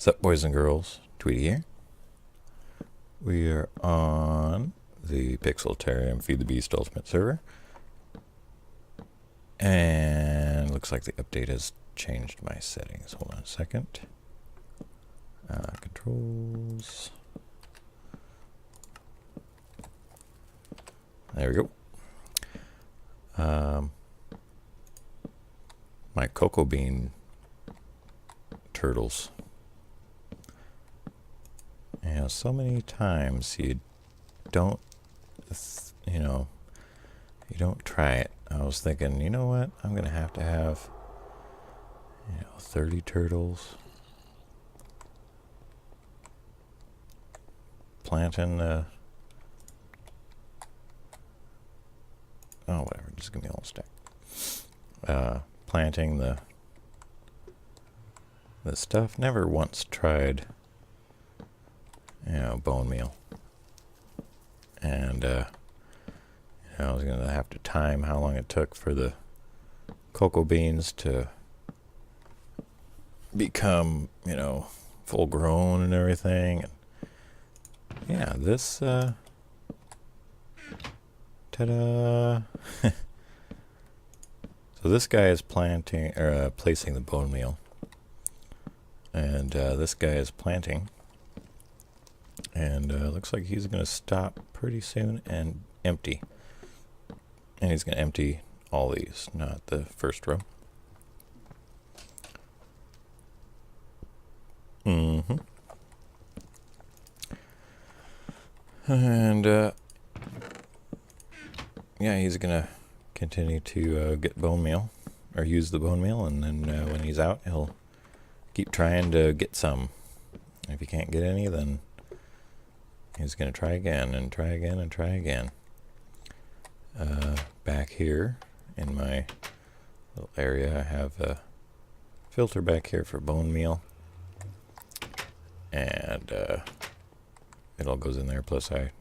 What's up, boys and girls? Tweety here. We are on the Pixelatarium Feed the Beast Ultimate server. And looks like the update has changed my settings. Hold on a second. Controls. There we go. My cocoa bean turtles. Yeah, so many times you don't, you don't try it. I was thinking, you know what? I'm going to have 30 turtles. Planting the, whatever, just give me a whole stack. Planting the stuff. Never once tried, bone meal. And, I was going to have to time how long it took for the cocoa beans to become, full grown and everything. And yeah, this, ta-da! So this guy is placing the bone meal. And this guy is planting. And looks like he's going to stop pretty soon and empty. And he's going to empty all these, not the first row. And yeah, he's going to continue to get bone meal, or use the bone meal, and then when he's out, he'll keep trying to get some. If he can't get any, then he's going to try again, and try again, and try again. Back here in my little area, I have a filter back here for bone meal. And it all goes in there. Plus I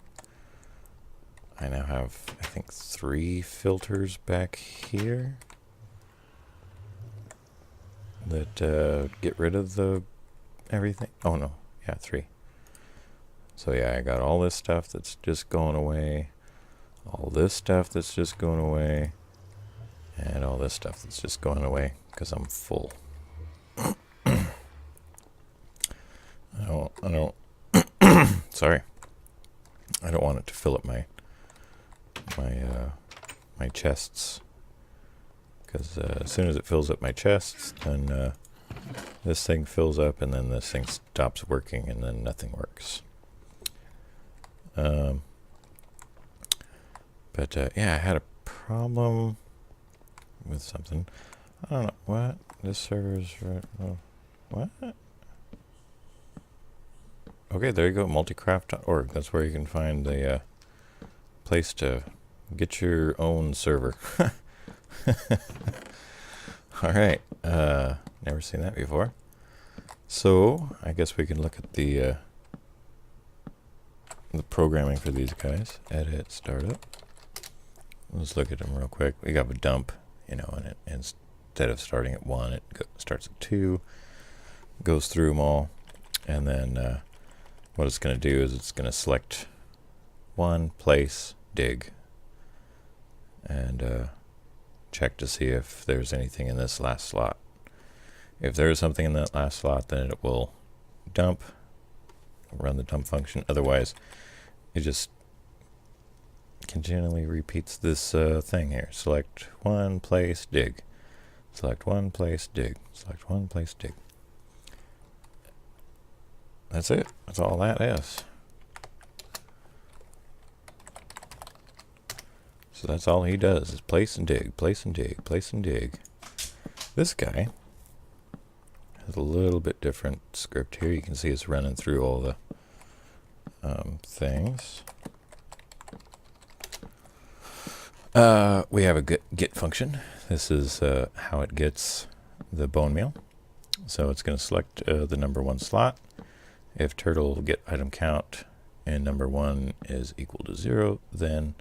now have, I think, 3 filters back here that get rid of the everything. Oh no, yeah, 3. So yeah, I got all this stuff that's just going away, all this stuff that's just going away, and all this stuff that's just going away because I'm full. I don't sorry. I don't want it to fill up my chests, because as soon as it fills up my chests, then this thing fills up, and then this thing stops working, and then nothing works. But yeah, I had a problem with something. I don't know what this server's right. Oh, what? Okay, there you go. Multicraft.org. That's where you can find the place to get your own server. All right. Never seen that before. So I guess we can look at the programming for these guys. Edit, startup. Let's look at them real quick. We got a dump, and instead of starting at 1, it starts at 2. Goes through them all, and then what it's going to do is it's going to select 1, place, dig, and check to see if there's anything in this last slot. If there is something in that last slot, then it will dump, run the dump function. Otherwise, it just continually repeats this thing here. Select 1, place, dig. Select 1, place, dig. Select 1, place, dig. That's it. That's all that is. So that's all he does, is place and dig, place and dig, place and dig. This guy has a little bit different script here. You can see it's running through all the things. We have a get function. This is how it gets the bone meal. So it's going to select the number 1 slot. If turtle get item count and number 1 is equal to 0, then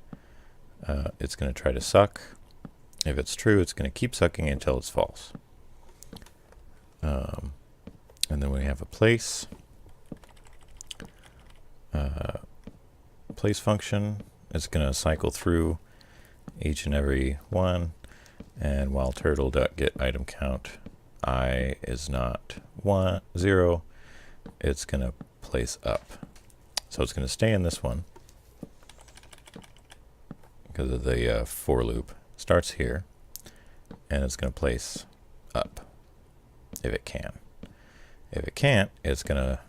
it's going to try to suck. If it's true, it's going to keep sucking until it's false. And then we have a place. Place function. It's going to cycle through each and every one. And while turtle.getItemCount I is not 0, it's going to place up. So it's going to stay in this one because of the for loop. Starts here, and it's going to place up if it can. If it can't, it's going to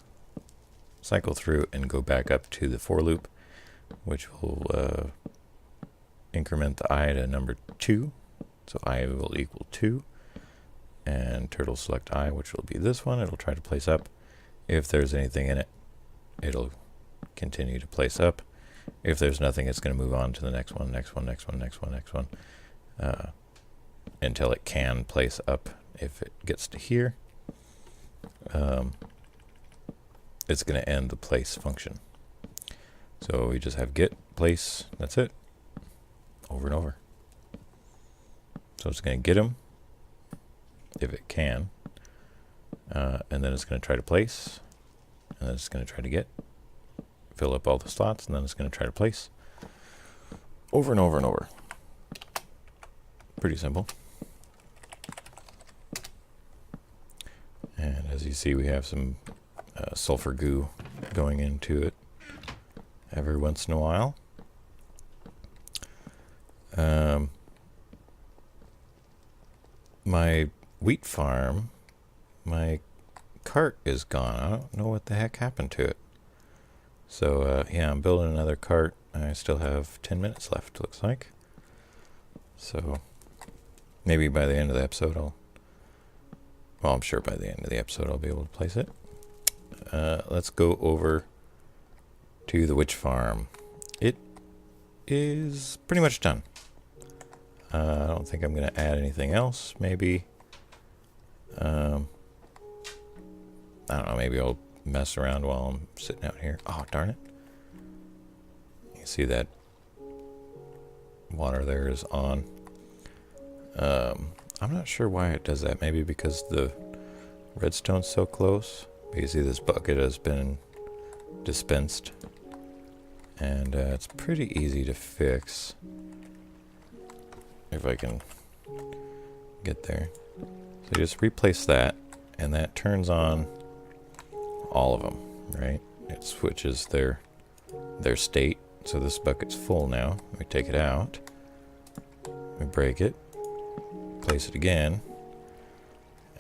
cycle through and go back up to the for loop, which will increment the I to number 2. So I will equal 2. And turtle select I, which will be this one. It'll try to place up. If there's anything in it, it'll continue to place up. If there's nothing, it's going to move on to the next one, next one, next one, next one, next one, until it can place up. If it gets to here, it's going to end the place function. So we just have get, place, that's it, over and over. So it's going to get them, if it can, and then it's going to try to place, and then it's going to try to get, fill up all the slots, and then it's going to try to place, over and over and over. Pretty simple. And as you see, we have some sulfur goo going into it every once in a while. My wheat farm, my cart is gone. I don't know what the heck happened to it. So yeah, I'm building another cart. I still have 10 minutes left, looks like. So maybe by the end of the episode I'm sure by the end of the episode I'll be able to place it. Let's go over to the witch farm. It is pretty much done. I don't think I'm going to add anything else. Maybe, I don't know, maybe I'll mess around while I'm sitting out here. Oh, darn it. You see that water there is on. I'm not sure why it does that. Maybe because the redstone's so close. But you see this bucket has been dispensed. And it's pretty easy to fix. If I can get there. So just replace that, and that turns on all of them, right? It switches their state. So this bucket's full now. We take it out. We break it. Place it again.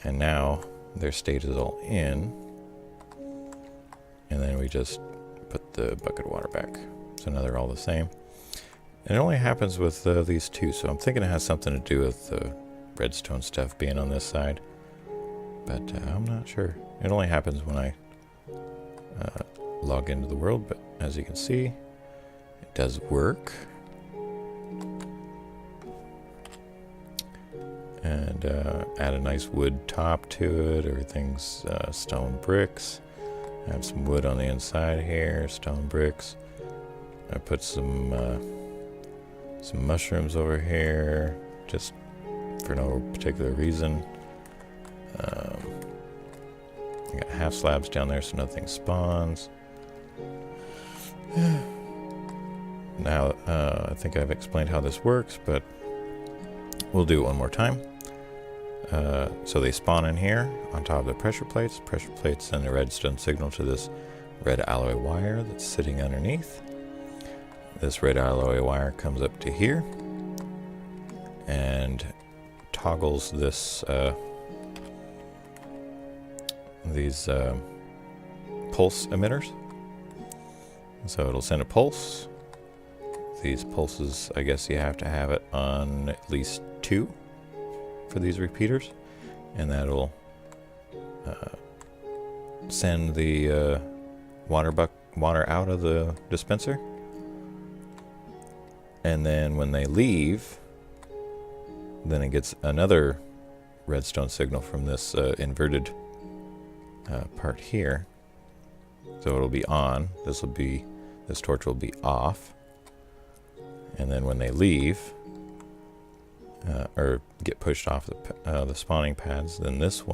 And now their state is all in. And then we just put the bucket of water back. So now they're all the same. And it only happens with these two, so I'm thinking it has something to do with the redstone stuff being on this side. But I'm not sure. It only happens when I log into the world, but as you can see, it does work. And add a nice wood top to it. Everything's stone bricks. I have some wood on the inside here, stone bricks. I put some mushrooms over here, just for no particular reason. I got half slabs down there so nothing spawns. Now, I think I've explained how this works, but we'll do it one more time. So they spawn in here on top of the pressure plates. Pressure plates send a redstone signal to this red alloy wire that's sitting underneath. This red alloy wire comes up to here and toggles this these pulse emitters. So it'll send a pulse. These pulses, I guess you have to have it on at least 2 for these repeaters, and that'll send the water out of the dispenser. And then when they leave, then it gets another redstone signal from this inverted part here. So it'll be on. This torch will be off. And then when they leave, or get pushed off the spawning pads, then this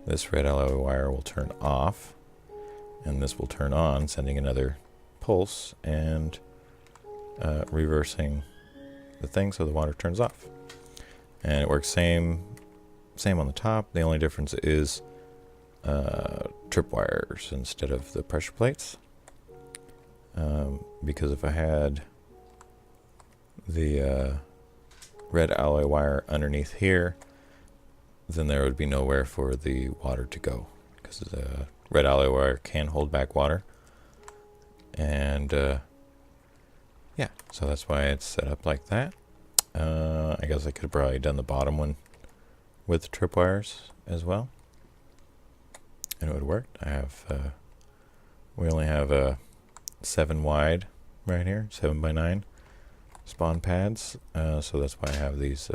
this red alloy wire will turn off, and this will turn on, sending another pulse and reversing the thing so the water turns off. And it works same on the top. The only difference is tripwires instead of the pressure plates. Because if I had the red alloy wire underneath here, then there would be nowhere for the water to go, because the red alloy wire can hold back water. And yeah, so that's why it's set up like that. I guess I could have probably done the bottom one with the tripwires as well, and it would work. I have we only have a 7 wide right here, 7x9 spawn pads, so that's why I have these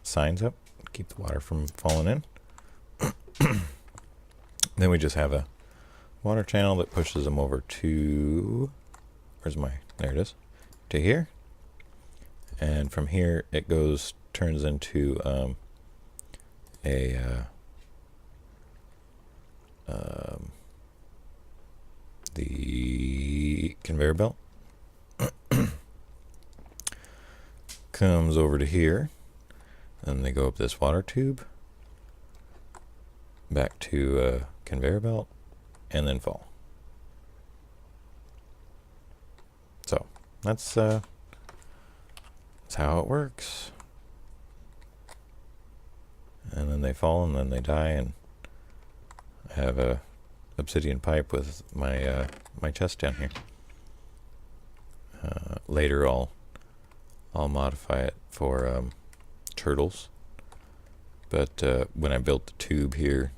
signs up, keep the water from falling in. Then we just have a water channel that pushes them over to, there it is, to here. And from here it turns into the conveyor belt. Comes over to here, and they go up this water tube, back to conveyor belt, and then fall. So that's how it works. And then they fall, and then they die, and I have a obsidian pipe with my my chest down here. Later I'll modify it for turtles, but when I built the tube here,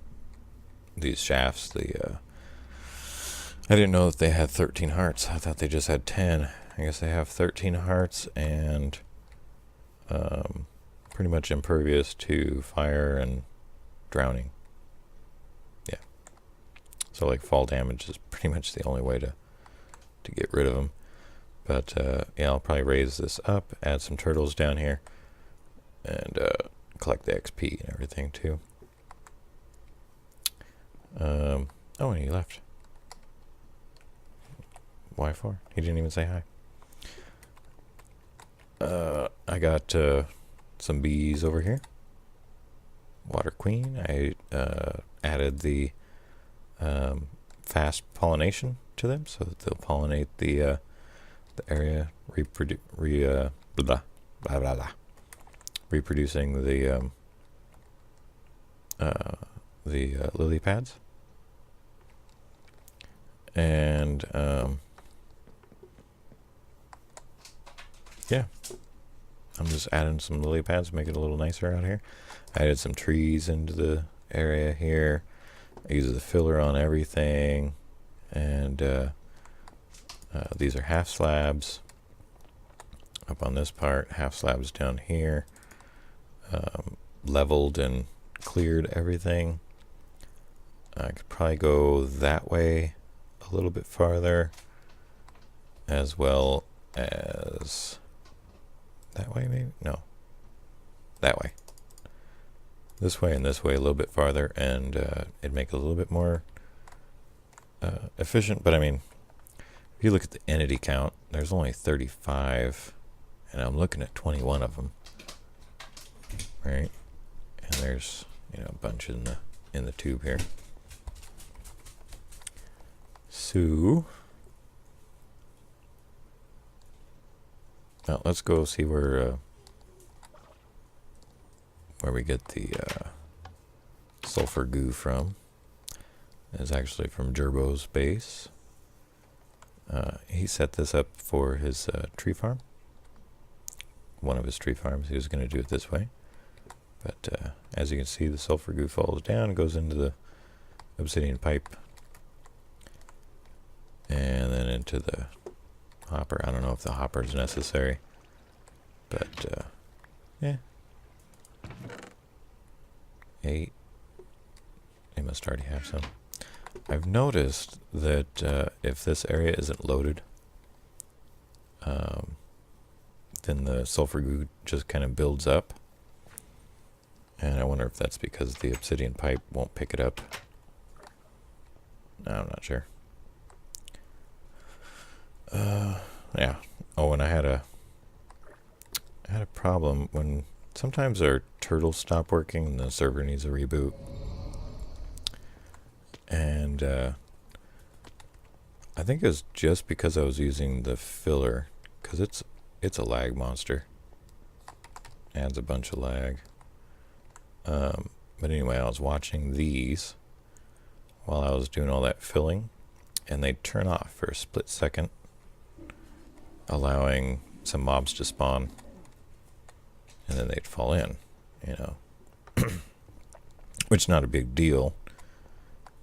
these shafts, I didn't know that they had 13 hearts. I thought they just had 10. I guess they have 13 hearts, and pretty much impervious to fire and drowning. Yeah. So like fall damage is pretty much the only way to get rid of them. But yeah, I'll probably raise this up, add some turtles down here, and collect the XP and everything too. Oh, and he left. Why for? He didn't even say hi. I got some bees over here. Water Queen. I added the fast pollination to them so that they'll pollinate the area, reproducing the lily pads. And yeah, I'm just adding some lily pads to make it a little nicer out here. I added some trees into the area here. I use the filler on everything, and these are half slabs up on this part, half slabs down here. Leveled and cleared everything. I could probably go that way a little bit farther, as well as that way, maybe? No, that way. This way and this way a little bit farther, and it'd make it a little bit more efficient. But I mean, if you look at the entity count, there's only 35, and I'm looking at 21 of them, right? And there's, you know, a bunch in the tube here. So now let's go see where we get the sulfur goo from. It's actually from Gerbo's base. He set this up for his tree farm. One of his tree farms. He was going to do it this way. But as you can see, the sulfur goo falls down and goes into the obsidian pipe. And then into the hopper. I don't know if the hopper is necessary. But, yeah. 8. They must already have some. I've noticed that if this area isn't loaded, then the sulfur goo just kind of builds up. And I wonder if that's because the obsidian pipe won't pick it up. No, I'm not sure. Yeah. Oh, and I had a problem when sometimes our turtles stop working and the server needs a reboot. And I think it was just because I was using the filler, because it's a lag monster. Adds a bunch of lag. But anyway, I was watching these while I was doing all that filling, and they'd turn off for a split second, allowing some mobs to spawn, and then they'd fall in, you know. Which is not a big deal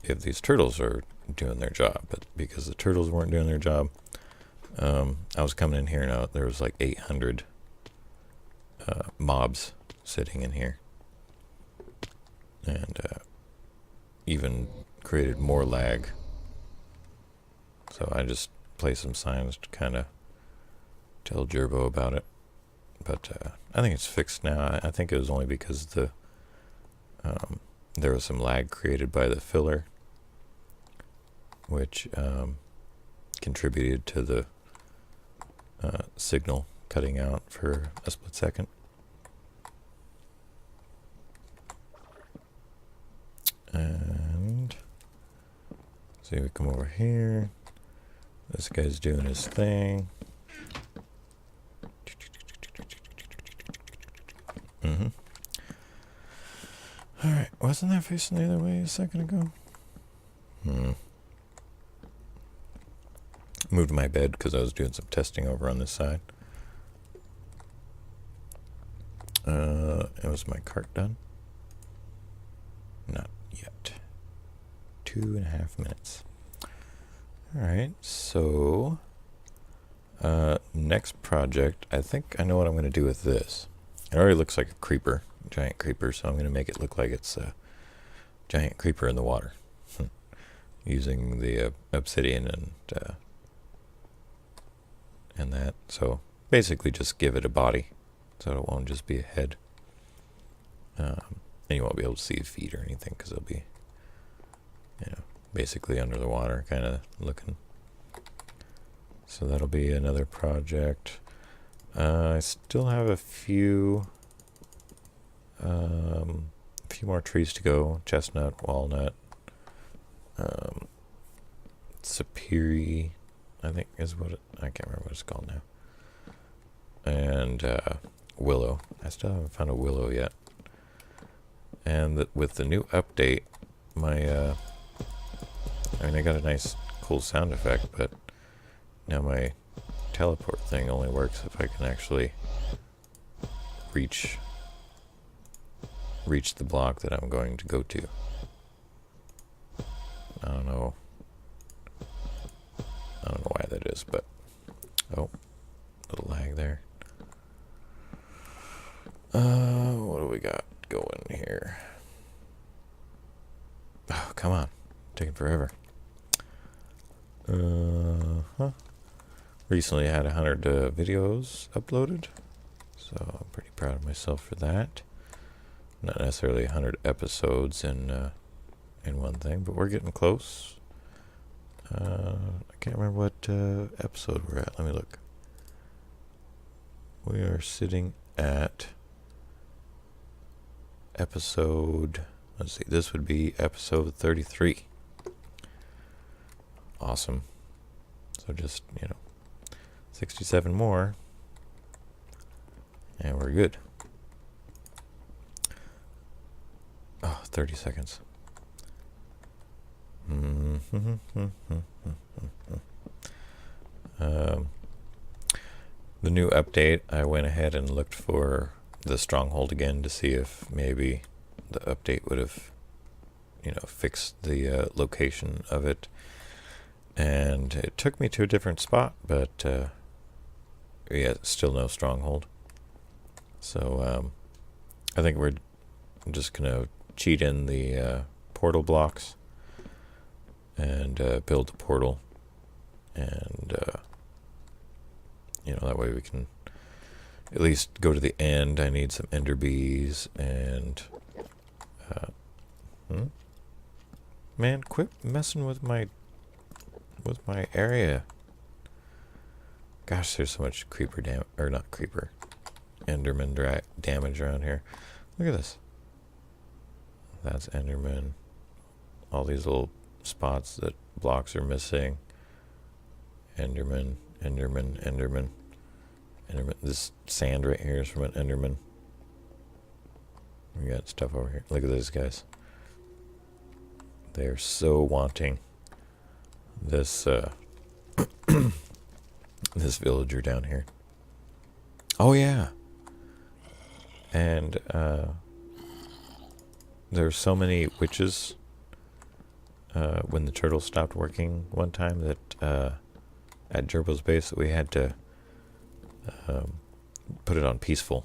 if these turtles are doing their job, but because the turtles weren't doing their job, I was coming in here and there was like 800 mobs sitting in here, and even created more lag. So I just placed some signs to kind of tell Gerbo about it, but I think it's fixed now. I think it was only because there was some lag created by the filler, which contributed to the signal cutting out for a split second. And see, we come over here. This guy's doing his thing. Alright, wasn't that facing the other way a second ago? Moved my bed because I was doing some testing over on this side. Was my cart done? Not yet. 2.5 minutes. Alright, so next project, I think I know what I'm going to do with this. It already looks like a creeper, giant creeper, so I'm going to make it look like it's a giant creeper in the water. Using the obsidian and that. So basically just give it a body, so it won't just be a head. And you won't be able to see the feet or anything because it'll be, basically under the water kind of looking. So that'll be another project. I still have a few more trees to go. Chestnut, walnut, sapiri, I think is what I can't remember what it's called now. And willow. I still haven't found a willow yet. And with the new update, I got a nice cool sound effect, but now my teleport thing only works if I can actually reach the block that I'm going to go to. I don't know why that is, but oh, little lag there. What do we got going here? Oh, come on, taking forever. Recently I had 100 videos uploaded, so I'm pretty proud of myself for that. Not necessarily 100 episodes in one thing, but we're getting close. I can't remember what episode we're at. Let me look. We are sitting at episode, let's see, this would be episode 33. Awesome. So just, 67 more, and we're good. Oh, 30 seconds. The new update, I went ahead and looked for the stronghold again to see if maybe the update would have, fixed the location of it. And it took me to a different spot, but yeah, still no stronghold. So I think we're just gonna cheat in the portal blocks and build the portal, and that way we can at least go to the end. I need some ender bees and Man, quit messing with my area. Gosh, there's so much creeper damage, or not creeper, Enderman damage around here. Look at this. That's Enderman. All these little spots that blocks are missing. Enderman, Enderman, Enderman, Enderman. This sand right here is from an Enderman. We got stuff over here. Look at those guys. They are so wanting this this villager down here. Oh yeah. And there's so many witches when the turtle stopped working one time that at Gerbo's base that we had to put it on peaceful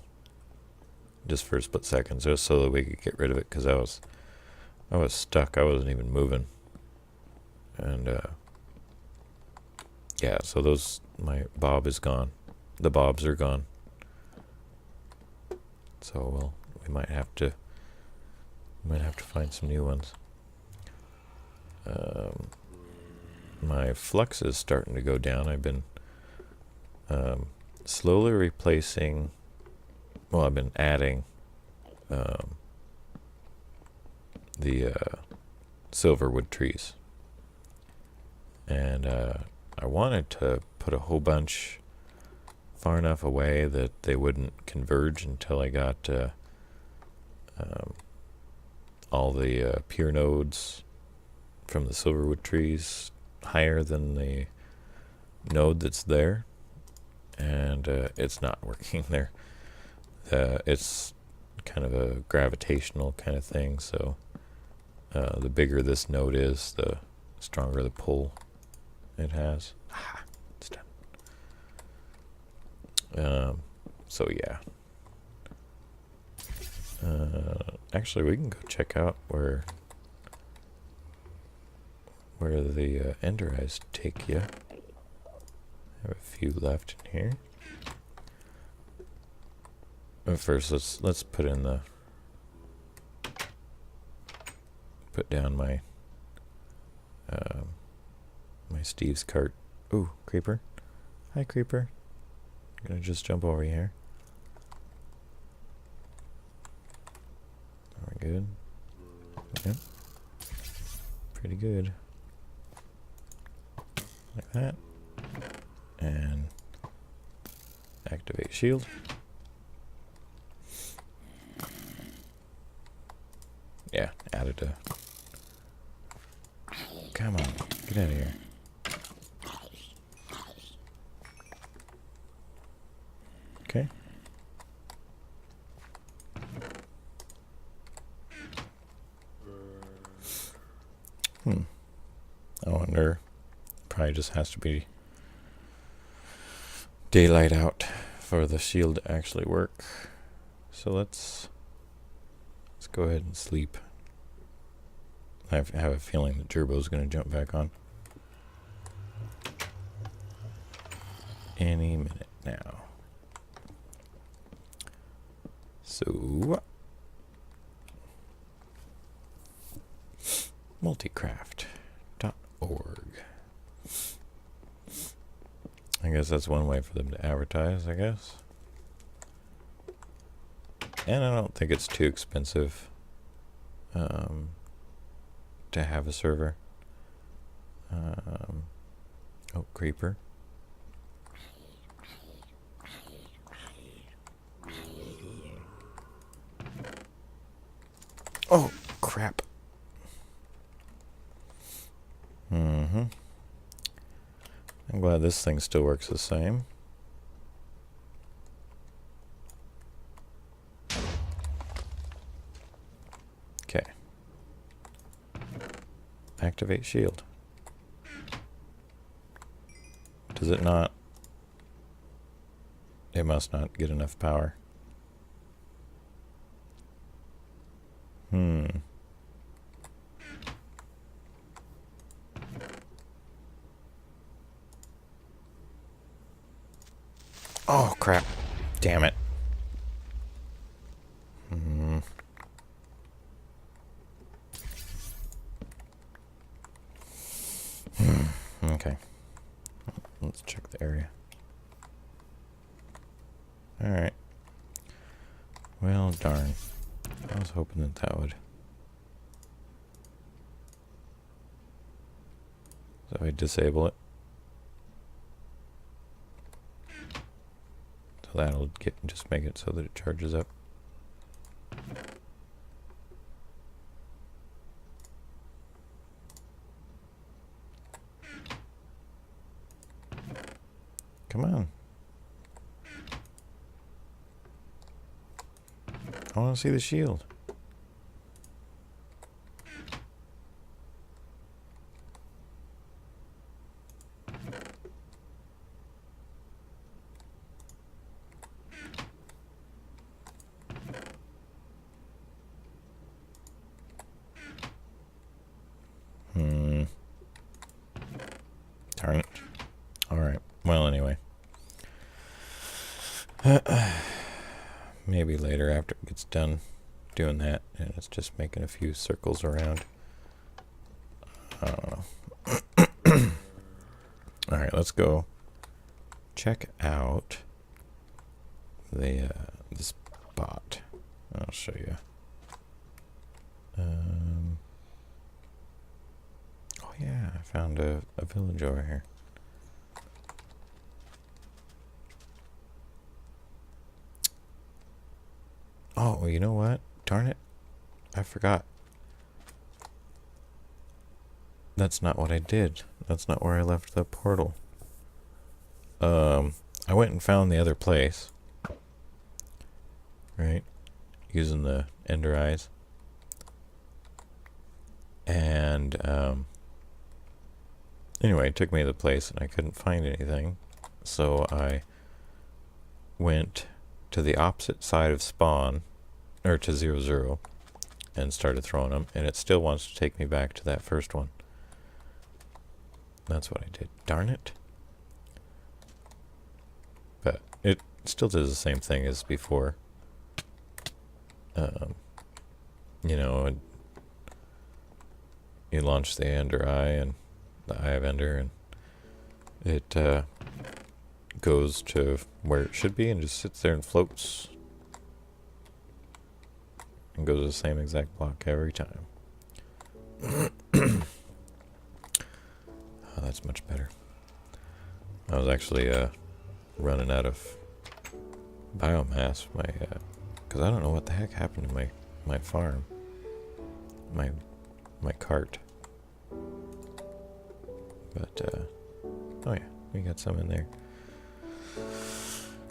just for a split second, just so that we could get rid of it, because I was stuck. I wasn't even moving. And yeah, so my bob is gone. The bobs are gone. So we might have to find some new ones. My flux is starting to go down. I've been slowly replacing. Well, I've been adding the silverwood trees, and I wanted to put a whole bunch far enough away that they wouldn't converge until I got all the pure nodes from the silverwood trees higher than the node that's there, and it's not working there. It's kind of a gravitational kind of thing, so the bigger this node is, the stronger the pull it has. It's done. So yeah. Actually, we can go check out where the ender eyes take you. I have a few left in here. But first, let's put down my my Steve's cart. Ooh, creeper! Hi, creeper. I'm gonna just jump over here. Are we good? Yep. Pretty good. Like that. And activate shield. Yeah, added a... Come on, get out of here. Okay. I wonder, probably just has to be daylight out for the shield to actually work. So let's go ahead and sleep. I have a feeling that Gerbo's going to jump back on any minute now. So, multicraft.org. I guess that's one way for them to advertise, I guess. And I don't think it's too expensive to have a server. Oh, creeper. Oh, crap. I'm glad this thing still works the same. Okay. Activate shield. Does it not? It must not get enough power. Oh, crap. Damn it. Okay. Let's check the area. Alright. Well, darn. I was hoping that that would... So I disable it. So that'll just make it so that it charges up. Come on. I want to see the shield. Darn it. Alright. Well, anyway. Maybe later after it gets done doing that and it's just making a few circles around. I don't know. Alright, let's go check out the spot. I'll show you. Oh yeah, I found a village over here. Oh, well, you know what? Darn it. I forgot. That's not what I did. That's not where I left the portal. I went and found the other place. Right? Using the ender eyes. And, anyway, it took me to the place and I couldn't find anything. So I went to the opposite side of spawn, or to 0, and started throwing them, and it still wants to take me back to that first one. That's what I did. Darn it. But it still does the same thing as before. You know, you launch the Ender Eye and the Eye of Ender, and it goes to where it should be and just sits there and floats and goes to the same exact block every time. Oh, that's much better. I was actually running out of biomass, because I don't know what the heck happened to my farm, my cart. But oh yeah, we got some in there.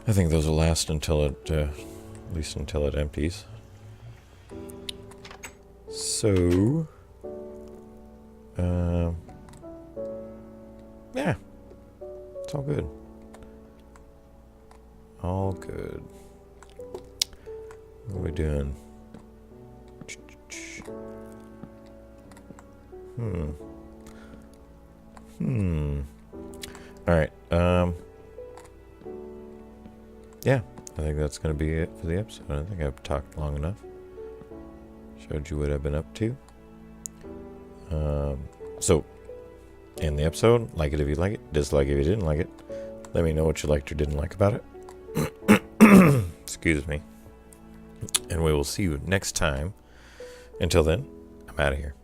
I think those will last until it, at least until it empties. So, yeah, it's all good. All good. What are we doing? Alright, yeah, I think that's going to be it for the episode. I think I've talked long enough. Showed you what I've been up to. So, in the episode, like it if you like it, dislike it if you didn't like it. Let me know what you liked or didn't like about it. Excuse me. And we will see you next time. Until then, I'm out of here.